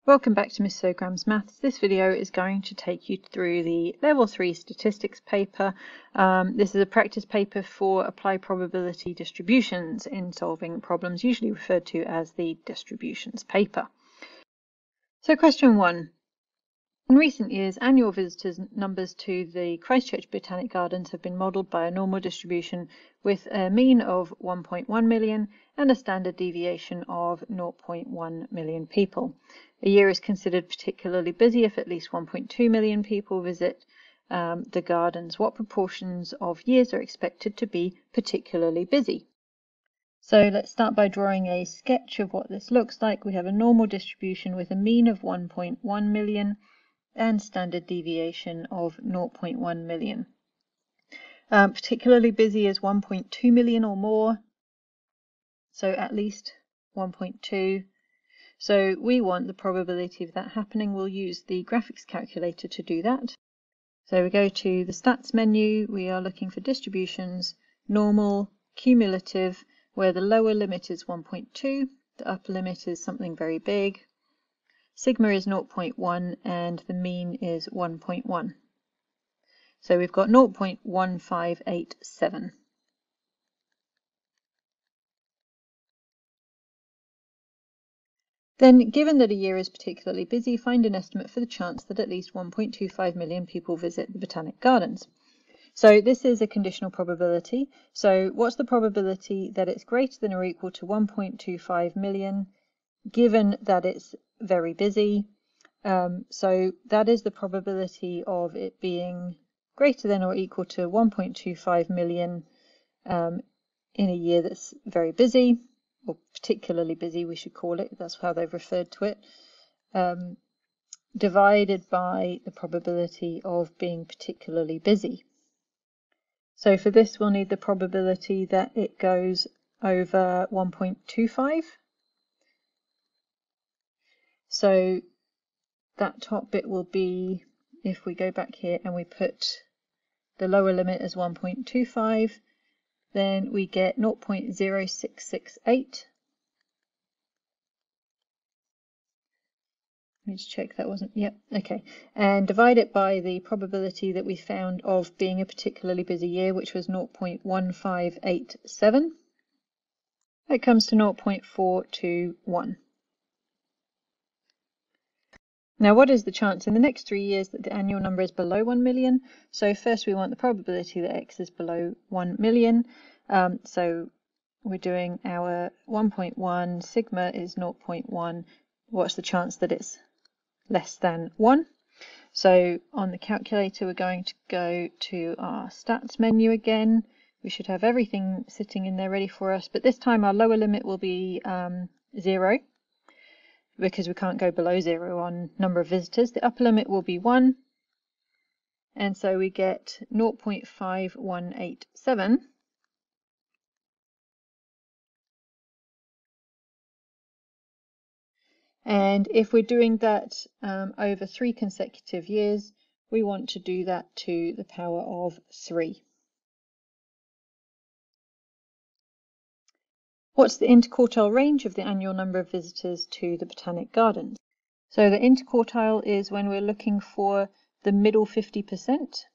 Welcome back to Miss Sogram's Maths. This video is going to take you through the Level 3 Statistics paper. This is a practice paper for applied probability distributions in solving problems, usually referred to as the distributions paper. So question 1. In recent years, annual visitors numbers to the Christchurch Botanic Gardens have been modelled by a normal distribution with a mean of 1.1 million and a standard deviation of 0.1 million people. A year is considered particularly busy if at least 1.2 million people visit the gardens. What proportions of years are expected to be particularly busy? So let's start by drawing a sketch of what this looks like. We have a normal distribution with a mean of 1.1 million and standard deviation of 0.1 million. Particularly busy is 1.2 million or more, so at least 1.2. So we want the probability of that happening. We'll use the graphics calculator to do that. So we go to the stats menu, we are looking for distributions, normal, cumulative, where the lower limit is 1.2, the upper limit is something very big. Sigma is 0.1 and the mean is 1.1. So we've got 0.1587. Then, given that a year is particularly busy, find an estimate for the chance that at least 1.25 million people visit the Botanic Gardens. So this is a conditional probability. So what's the probability that it's greater than or equal to 1.25 million, given that it's very busy? So that is the probability of it being greater than or equal to 1.25 million in a year that's very busy, or particularly busy we should call it, that's how they've referred to it, divided by the probability of being particularly busy. So for this we'll need the probability that it goes over 1.25. So that top bit will be, if we go back here and we put the lower limit as 1.25, then we get 0.0668. Let me just check that wasn't, yep, okay. And divide it by the probability that we found of being a particularly busy year, which was 0.1587. That comes to 0.421. Now, what is the chance in the next 3 years that the annual number is below 1 million? So first we want the probability that x is below 1 million. So we're doing our 1.1, sigma is 0.1. What's the chance that it's less than 1? So on the calculator we're going to go to our stats menu again. We should have everything sitting in there ready for us, but this time our lower limit will be 0. Because we can't go below 0 on number of visitors. The upper limit will be 1, and so we get 0.5187. And if we're doing that over 3 consecutive years, we want to do that to the power of 3. What's the interquartile range of the annual number of visitors to the Botanic Gardens? So the interquartile is when we're looking for the middle 50%.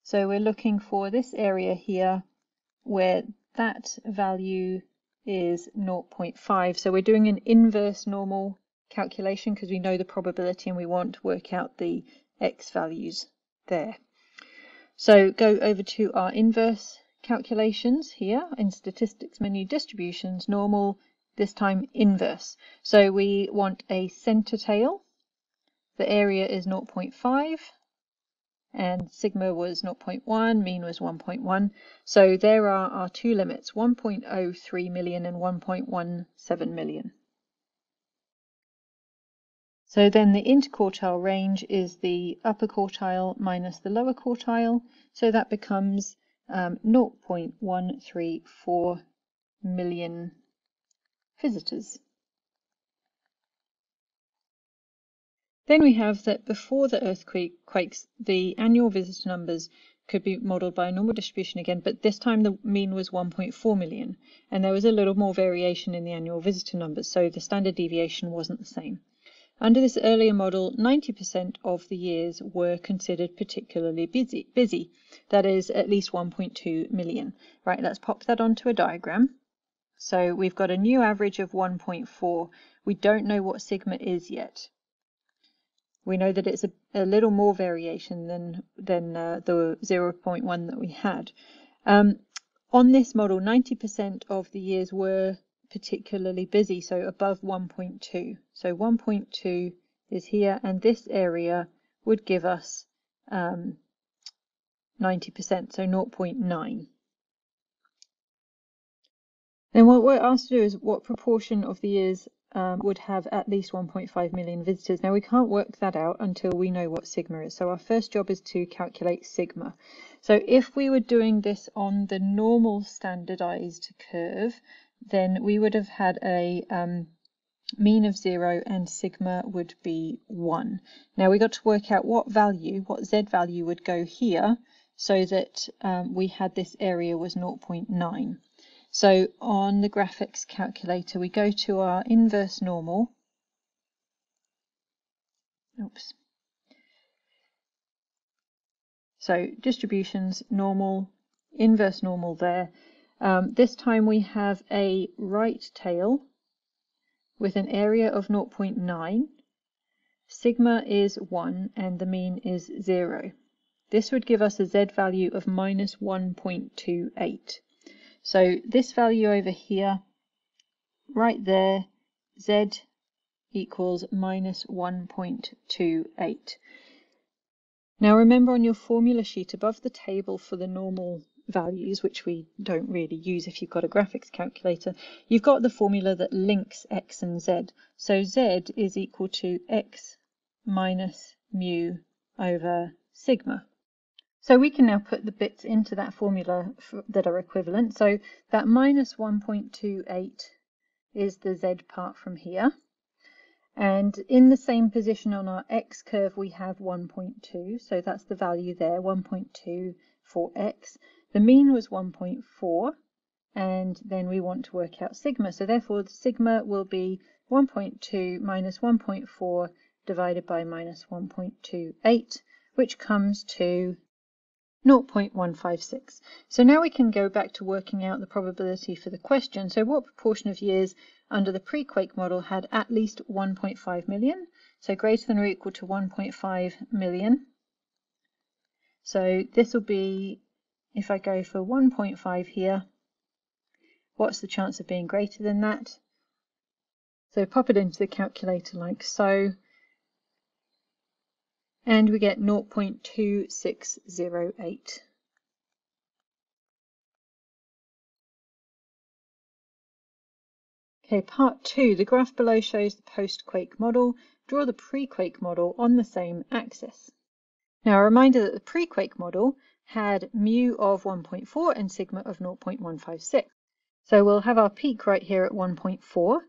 So we're looking for this area here where that value is 0.5. So we're doing an inverse normal calculation because we know the probability and we want to work out the x values there. So go over to our inverse calculations here in statistics menu, distributions, normal, this time inverse. So we want a center tail. The area is 0.5 and sigma was 0.1, mean was 1.1. So there are our two limits, 1.03 million and 1.17 million. So then the interquartile range is the upper quartile minus the lower quartile. So that becomes 0.134 million visitors. Then we have that before the earthquakes, the annual visitor numbers could be modelled by a normal distribution again, but this time the mean was 1.4 million, and there was a little more variation in the annual visitor numbers, so the standard deviation wasn't the same. Under this earlier model, 90% of the years were considered particularly busy. That is at least 1.2 million. Right, let's pop that onto a diagram. So we've got a new average of 1.4. We don't know what sigma is yet. We know that it's a little more variation than the 0.1 that we had. On this model, 90% of the years were particularly busy, so above 1.2. So 1.2 is here, and this area would give us 90%, so 0.9. Then what we're asked to do is what proportion of the years would have at least 1.5 million visitors. Now we can't work that out until we know what sigma is. So our first job is to calculate sigma. So if we were doing this on the normal standardized curve, then we would have had a mean of 0 and sigma would be 1. Now we got to work out what z value would go here so that we had this area was 0.9. So on the graphics calculator, we go to our inverse normal. Oops. So distributions, normal, inverse normal there. This time we have a right tail with an area of 0.9. Sigma is 1 and the mean is 0. This would give us a z value of minus 1.28. So this value over here, right there, z equals minus 1.28. Now remember on your formula sheet above the table for the normal values, which we don't really use if you've got a graphics calculator, you've got the formula that links x and z. So z is equal to x minus mu over sigma. So we can now put the bits into that formula that are equivalent. So that minus 1.28 is the z part from here. And in the same position on our x curve, we have 1.2. So that's the value there, 1.2 for x. The mean was 1.4. And then we want to work out sigma. So therefore, the sigma will be 1.2 minus 1.4 divided by minus 1.28, which comes to 0.156. So now we can go back to working out the probability for the question. So what proportion of years under the pre-quake model had at least 1.5 million? So greater than or equal to 1.5 million. So this will be, if I go for 1.5 here, what's the chance of being greater than that? So pop it into the calculator like so. And we get 0.2608. Okay, part 2. The graph below shows the post-quake model. Draw the pre-quake model on the same axis. Now a reminder that the pre-quake model had mu of 1.4 and sigma of 0.156. So we'll have our peak right here at 1.4.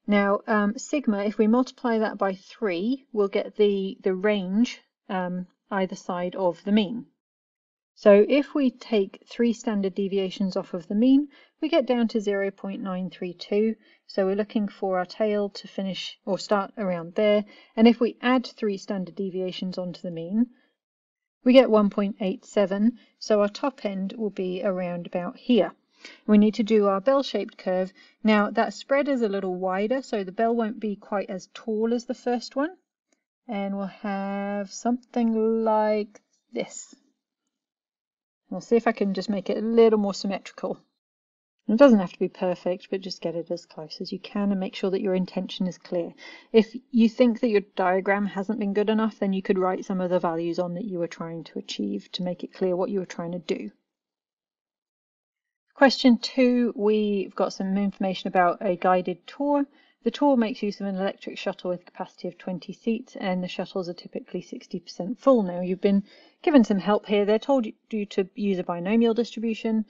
Now, sigma, if we multiply that by 3, we'll get the range either side of the mean. So if we take 3 standard deviations off of the mean, we get down to 0.932. So we're looking for our tail to finish or start around there. And if we add 3 standard deviations onto the mean, we get 1.87. So our top end will be around about here. We need to do our bell-shaped curve. Now that spread is a little wider, so the bell won't be quite as tall as the first one. And we'll have something like this. I'll see if I can just make it a little more symmetrical. It doesn't have to be perfect, but just get it as close as you can and make sure that your intention is clear. If you think that your diagram hasn't been good enough, then you could write some of the values on that you were trying to achieve to make it clear what you were trying to do. Question 2, we've got some information about a guided tour. The tour makes use of an electric shuttle with a capacity of 20 seats, and the shuttles are typically 60% full. Now, you've been given some help here. They're told you to use a binomial distribution.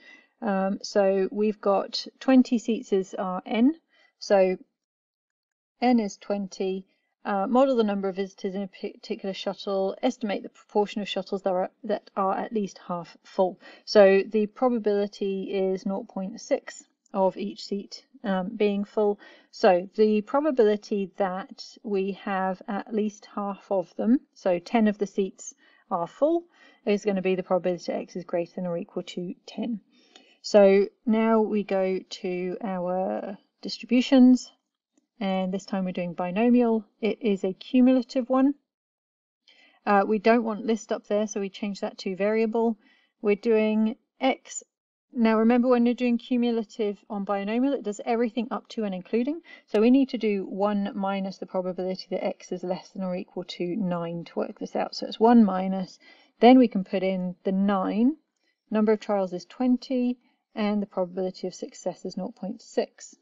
So we've got 20 seats is our n. So n is 20. model the number of visitors in a particular shuttle, estimate the proportion of shuttles that are at least half full. So the probability is 0.6 of each seat being full. So the probability that we have at least half of them, so 10 of the seats are full, is going to be the probability x is greater than or equal to 10. So now we go to our distributions, and this time we're doing binomial. It is a cumulative one. We don't want list up there, so we change that to variable. We're doing x. Now remember, when you're doing cumulative on binomial, it does everything up to and including. So we need to do 1 minus the probability that x is less than or equal to 9 to work this out. So it's 1 minus, then we can put in the 9. Number of trials is 20, and the probability of success is 0.6.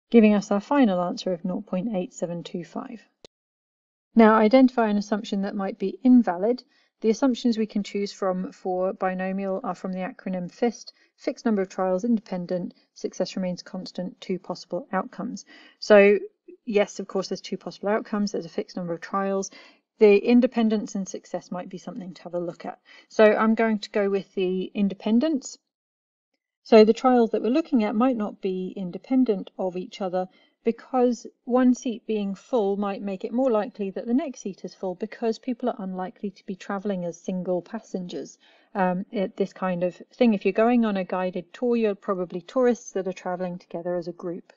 Giving us our final answer of 0.8725. Now identify an assumption that might be invalid. The assumptions we can choose from for binomial are from the acronym FIST: fixed number of trials, independent, success remains constant, 2 possible outcomes. So yes, of course, there's 2 possible outcomes, there's a fixed number of trials. The independence and success might be something to have a look at. So I'm going to go with the independence. So the trials that we're looking at might not be independent of each other, because one seat being full might make it more likely that the next seat is full, because people are unlikely to be travelling as single passengers. This kind of thing, if you're going on a guided tour, you're probably tourists that are travelling together as a group.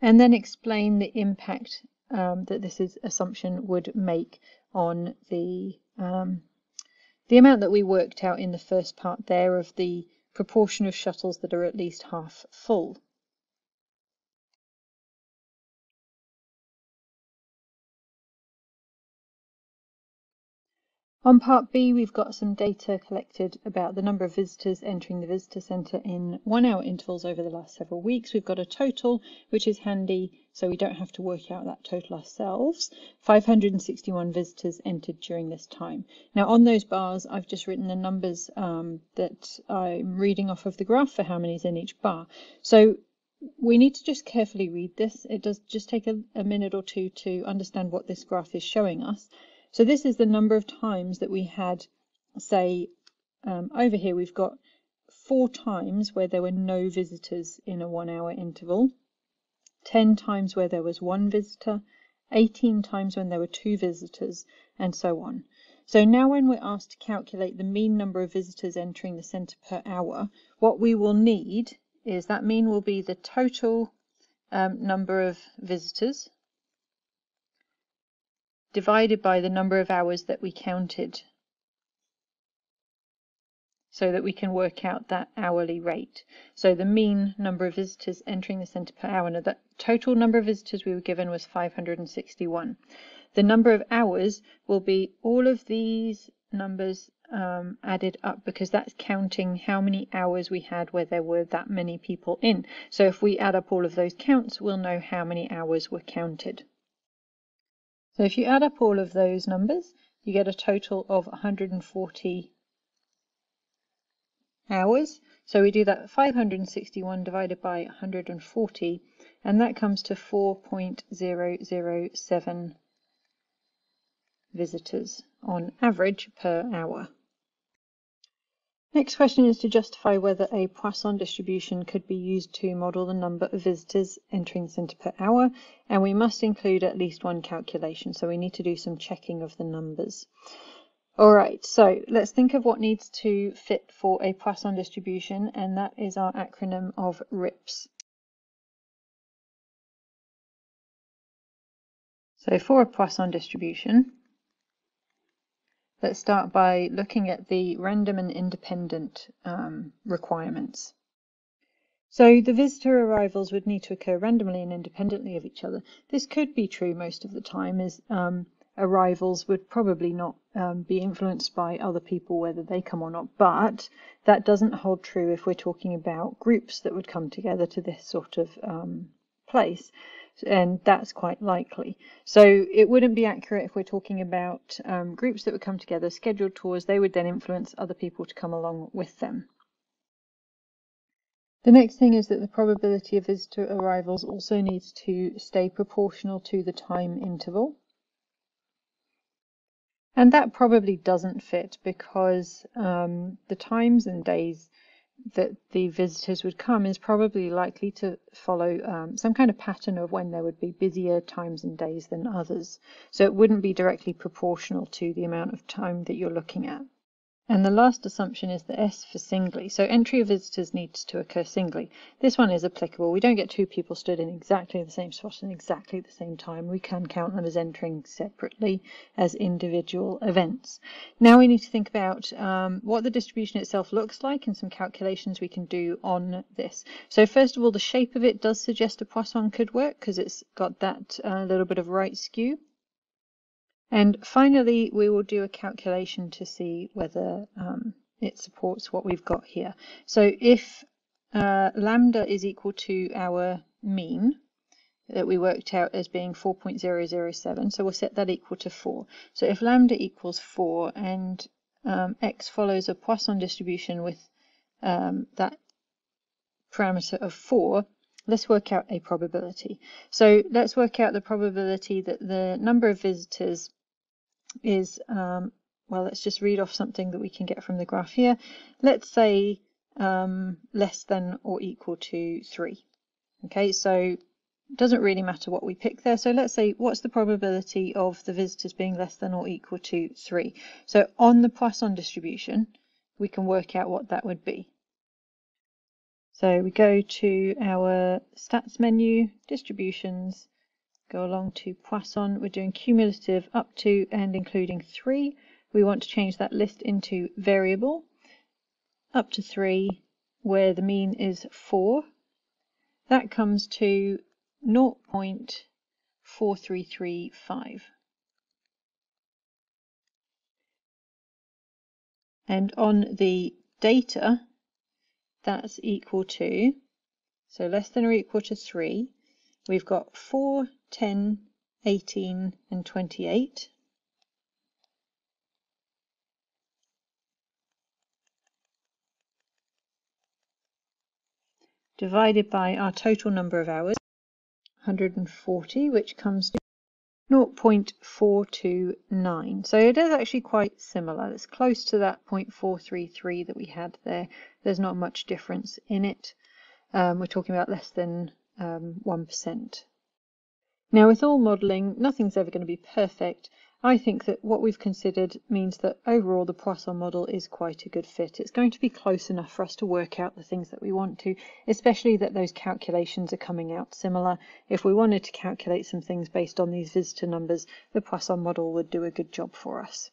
And then explain the impact that this assumption would make on the amount that we worked out in the first part there of the proportion of shuttles that are at least half full. On part B, we've got some data collected about the number of visitors entering the visitor centre in 1 hour intervals over the last several weeks. We've got a total, which is handy, so we don't have to work out that total ourselves. 561 visitors entered during this time. Now on those bars, I've just written the numbers that I'm reading off of the graph for how many is in each bar. So we need to just carefully read this. It does just take a minute or two to understand what this graph is showing us. So this is the number of times that we had, say, over here we've got 4 times where there were no visitors in a 1 hour interval, 10 times where there was 1 visitor, 18 times when there were 2 visitors, and so on. So now when we're asked to calculate the mean number of visitors entering the centre per hour, what we will need is that mean will be the total number of visitors divided by the number of hours that we counted, so that we can work out that hourly rate. So the mean number of visitors entering the centre per hour. Now, the total number of visitors we were given was 561. The number of hours will be all of these numbers added up, because that's counting how many hours we had where there were that many people in. So if we add up all of those counts, we'll know how many hours were counted. So if you add up all of those numbers, you get a total of 140 hours. So we do that 561 divided by 140, and that comes to 4.007 visitors on average per hour. Next question is to justify whether a Poisson distribution could be used to model the number of visitors entering the centre per hour, and we must include at least one calculation, so we need to do some checking of the numbers. Alright, so let's think of what needs to fit for a Poisson distribution, and that is our acronym of RIPS. So for a Poisson distribution, let's start by looking at the random and independent requirements. So the visitor arrivals would need to occur randomly and independently of each other. This could be true most of the time, as arrivals would probably not be influenced by other people, whether they come or not, but that doesn't hold true if we're talking about groups that would come together to this sort of place, and that's quite likely. So it wouldn't be accurate if we're talking about groups that would come together, scheduled tours. They would then influence other people to come along with them. The next thing is that the probability of visitor arrivals also needs to stay proportional to the time interval. And that probably doesn't fit because the times and days that the visitors would come is probably likely to follow some kind of pattern of when there would be busier times and days than others. So it wouldn't be directly proportional to the amount of time that you're looking at. And the last assumption is the S for singly. So entry of visitors needs to occur singly. This one is applicable. We don't get two people stood in exactly the same spot at exactly the same time. We can count them as entering separately as individual events. Now we need to think about what the distribution itself looks like and some calculations we can do on this. So first of all, the shape of it does suggest a Poisson could work because it's got that little bit of right skew. And finally, we will do a calculation to see whether it supports what we've got here. So if lambda is equal to our mean that we worked out as being 4.007, so we'll set that equal to 4. So if lambda equals 4 and x follows a Poisson distribution with that parameter of 4, let's work out a probability. So let's work out the probability that the number of visitors is, well, let's just read off something that we can get from the graph here. Let's say less than or equal to 3. Okay, so it doesn't really matter what we pick there. So let's say, what's the probability of the visitors being less than or equal to 3? So on the Poisson distribution, we can work out what that would be. So we go to our stats menu, distributions, go along to Poisson. We're doing cumulative up to and including 3. We want to change that list into variable up to 3, where the mean is 4. That comes to 0.4335. And on the data, that's equal to, so less than or equal to 3, we've got 4, 10, 18, and 28. Divided by our total number of hours, 140, which comes to 0.429. So it is actually quite similar. It's close to that 0.433 that we had there. There's not much difference in it. We're talking about less than 1%. Now, with all modelling, nothing's ever going to be perfect. I think that what we've considered means that overall the Poisson model is quite a good fit. It's going to be close enough for us to work out the things that we want to, especially that those calculations are coming out similar. If we wanted to calculate some things based on these visitor numbers, the Poisson model would do a good job for us.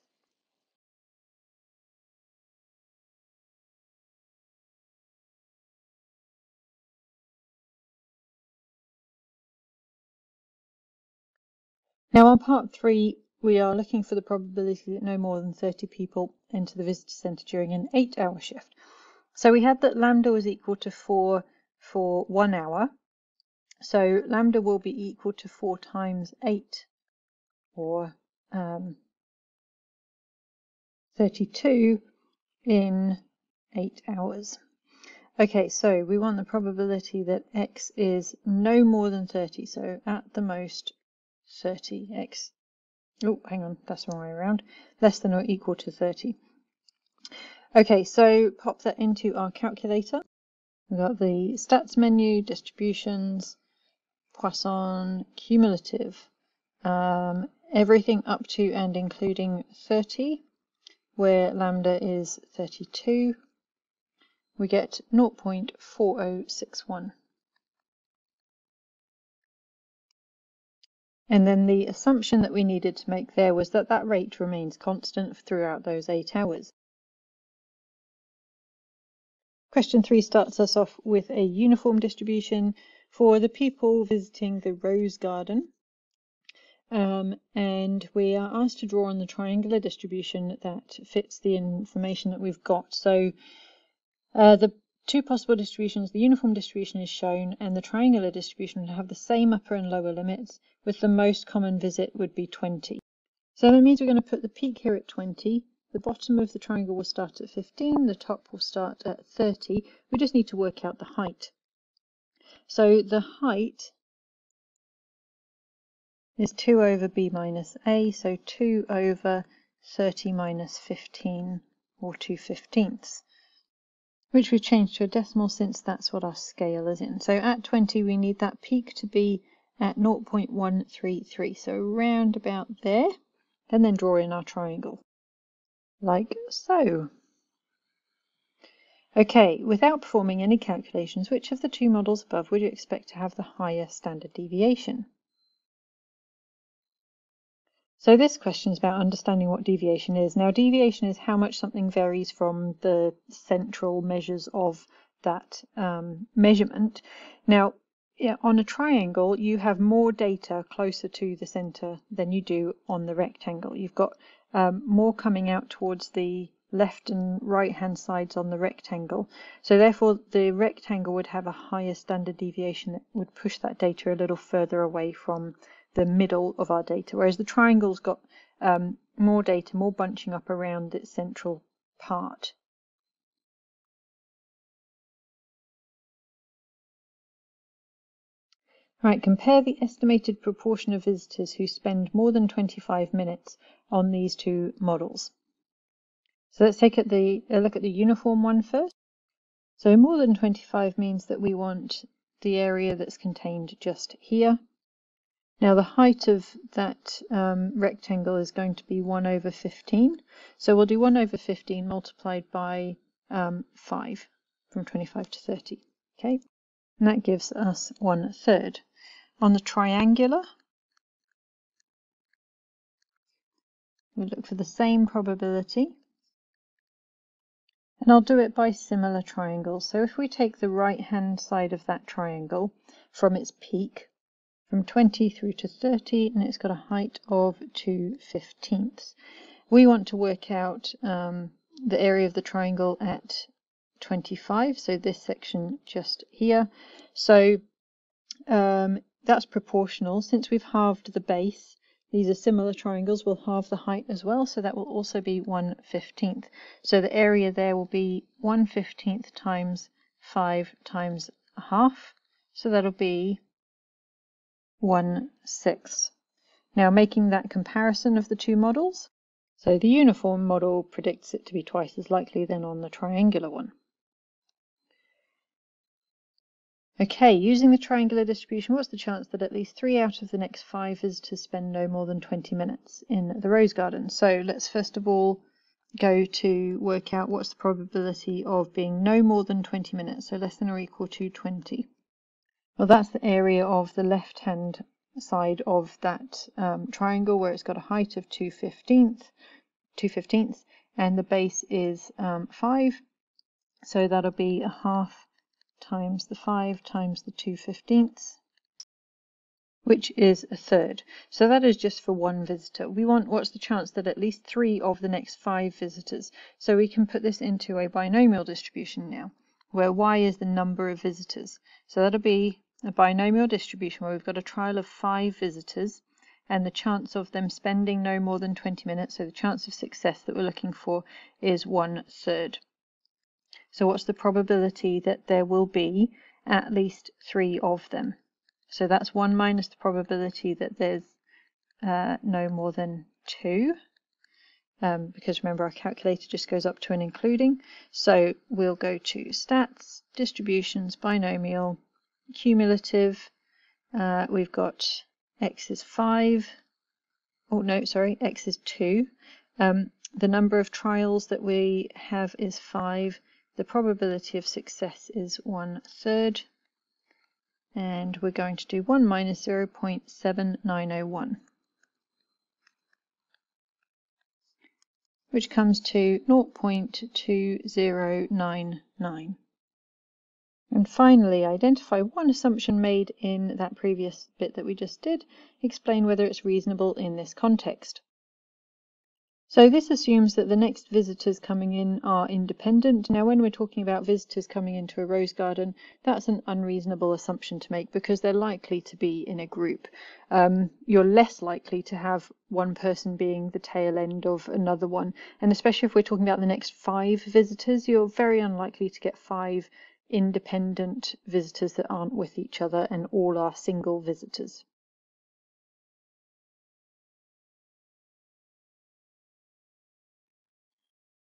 Now on part 3, we are looking for the probability that no more than 30 people enter the visitor centre during an 8-hour shift. So we had that lambda was equal to 4 for 1 hour. So lambda will be equal to 4 times 8, or 32 in 8 hours. Okay, so we want the probability that x is no more than 30, so at the most 30, x, oh, hang on, that's the wrong way around, less than or equal to 30. Okay, so pop that into our calculator. We've got the stats menu, distributions, Poisson, cumulative, everything up to and including 30, where lambda is 32. We get 0.4061. And then the assumption that we needed to make there was that that rate remains constant throughout those 8 hours. Question 3 starts us off with a uniform distribution for the people visiting the rose garden. And we are asked to draw on the triangular distribution that fits the information that we've got. So the two possible distributions, the uniform distribution is shown, and the triangular distribution would have the same upper and lower limits, with the most common visit would be 20. So that means we're going to put the peak here at 20, The bottom of the triangle will start at 15, the top will start at 30. We just need to work out the height. So the height is 2 over b minus a, so 2 over 30 minus 15, or 2/15, which we've changed to a decimal since that's what our scale is in. So at 20 we need that peak to be at 0.133, so around about there, and then draw in our triangle, like so. Okay, without performing any calculations, which of the two models above would you expect to have the higher standard deviation? So this question is about understanding what deviation is. Now, deviation is how much something varies from the central measures of that measurement. Now, on a triangle, you have more data closer to the center than you do on the rectangle. You've got more coming out towards the left and right hand sides on the rectangle. So therefore, the rectangle would have a higher standard deviation that would push that data a little further away from the middle of our data, whereas the triangle's got more data, more bunching up around its central part. Right, compare the estimated proportion of visitors who spend more than 25 minutes on these two models. So let's take a look at the uniform one first. So more than 25 means that we want the area that's contained just here. Now the height of that rectangle is going to be 1 over 15. So we'll do 1 over 15 multiplied by 5 from 25 to 30. Okay, and that gives us 1/3. On the triangular, we look for the same probability. And I'll do it by similar triangles. So if we take the right-hand side of that triangle from its peak, from 20 through to 30, and it's got a height of 2/15. We want to work out the area of the triangle at 25, so this section just here. So that's proportional. Since we've halved the base, these are similar triangles, we'll halve the height as well, so that will also be 1/15. So the area there will be 1/15 times 5 times a half, so that'll be 1/6. Now making that comparison of the two models, so the uniform model predicts it to be twice as likely than on the triangular one. Okay, using the triangular distribution, what's the chance that at least 3 out of the next 5 visitors spend no more than 20 minutes in the rose garden? So let's first of all go to work out what's the probability of being no more than 20 minutes, so less than or equal to 20. Well, that's the area of the left-hand side of that triangle where it's got a height of 2/15, and the base is 5. So that'll be a half times the 5 times the 2/15, which is 1/3. So that is just for one visitor. We want what's the chance that at least 3 of the next 5 visitors. So we can put this into a binomial distribution now, where y is the number of visitors. So that'll be a binomial distribution where we've got a trial of 5 visitors, and the chance of them spending no more than 20 minutes, so the chance of success that we're looking for, is 1/3. So what's the probability that there will be at least 3 of them? So that's 1 minus the probability that there's no more than 2, because remember our calculator just goes up to and including. So we'll go to stats, distributions, binomial, cumulative. We've got x is 5. Oh no, sorry, x is 2. The number of trials that we have is 5. The probability of success is 1/3. And we're going to do 1 minus 0.7901, which comes to 0.2099. And finally, identify one assumption made in that previous bit that we just did. Explain whether it's reasonable in this context. So this assumes that the next visitors coming in are independent. Now, when we're talking about visitors coming into a rose garden, that's an unreasonable assumption to make because they're likely to be in a group. You're less likely to have one person being the tail end of another one. And especially if we're talking about the next 5 visitors, you're very unlikely to get 5 independent visitors that aren't with each other and all are single visitors.